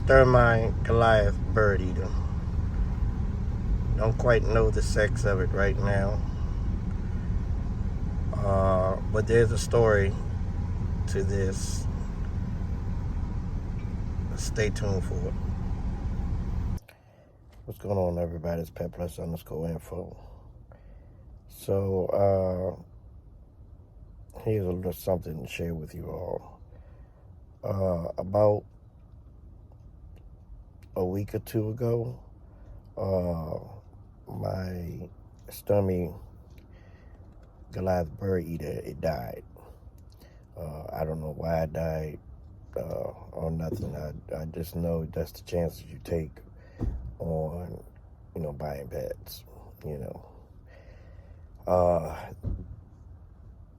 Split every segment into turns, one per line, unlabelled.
Stirmi Goliath bird eater. Don't quite know the sex of it right now. But there's a story to this. Stay tuned for it. What's going on, everybody? It's Pet+_info. So, here's a little something to share with you all. About a week or two ago, my Stirmi Goliath bird eater, it died. I don't know why it died or nothing. I just know that's the chances you take on, buying pets,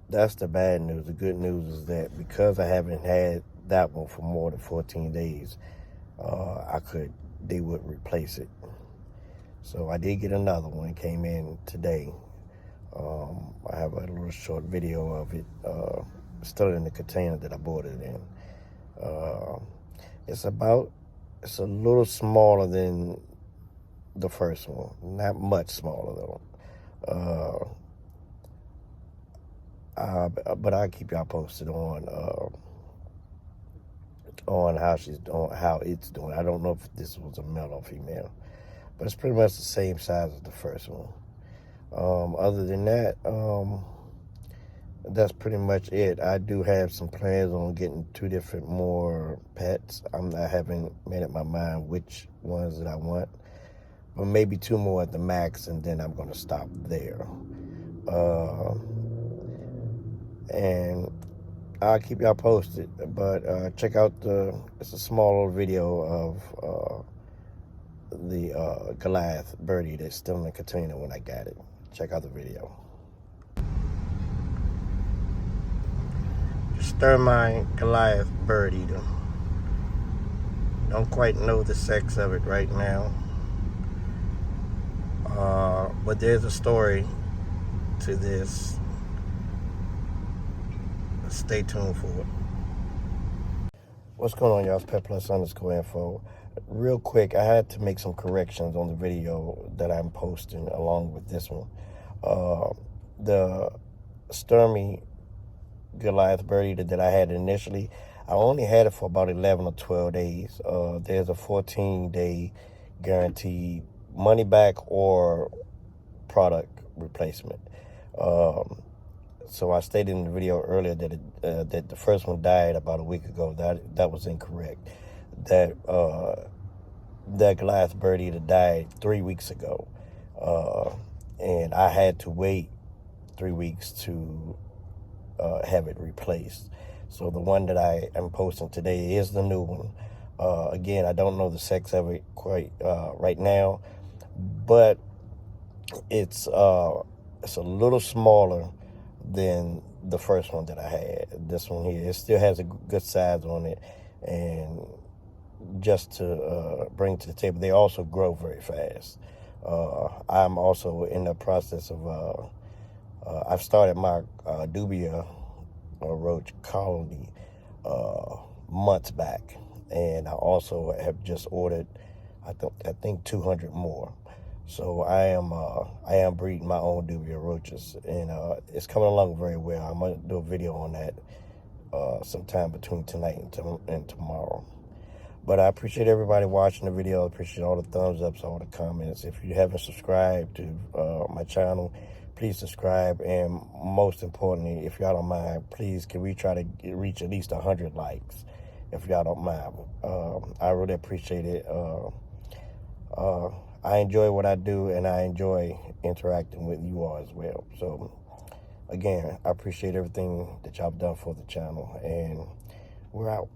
That's the bad news. The good news is that because I haven't had that one for more than 14 days, they would replace it. So I did get another one, came in today. I have a little short video of it, still in the container that I bought it in. It's a little smaller than the first one, not much smaller though. But I'll keep y'all posted on how she's doing, how it's doing. I don't know if this was a male or female, but it's pretty much the same size as the first one. Other than that, that's pretty much it. I do have some plans on getting 2 different more pets. I haven't made up my mind which ones that I want, but maybe 2 more at the max, and then I'm going to stop there. And I'll keep y'all posted, but check out it's a small little video of the Goliath birdie that's still in the container when I got it. Check out the video. Stirmi Goliath bird eater. Don't quite know the sex of it right now. But there's a story to this. Stay tuned for it. What's going on, y'all? It's Pet+_info. Real quick, I had to make some corrections on the video that I'm posting along with this one. The Stirmi Goliath bird eater that I had initially, I only had it for about 11 or 12 days. There's a 14-day guaranteed money back or product replacement. So I stated in the video earlier that that the first one died about a week ago. That was incorrect. That Goliath bird eater died 3 weeks ago, and I had to wait 3 weeks to have it replaced. So the one that I am posting today is the new one. Again, I don't know the sex of it quite right now, but it's a little smaller than the first one that I had. This one here, it still has a good size on it, and just to bring to the table, they also grow very fast. I'm also in the process of I've started my dubia roach colony months back, and I also have just ordered I think 200 more. So I am breeding my own dubia roaches, and it's coming along very well. I'm gonna do a video on that sometime between tonight and tomorrow. But I appreciate everybody watching the video. I appreciate all the thumbs ups, all the comments. If you haven't subscribed to my channel, please subscribe. And most importantly, if y'all don't mind, please, can we try to reach at least 100 likes, if y'all don't mind. I really appreciate it. I enjoy what I do, and I enjoy interacting with you all as well. So, again, I appreciate everything that y'all have done for the channel, and we're out.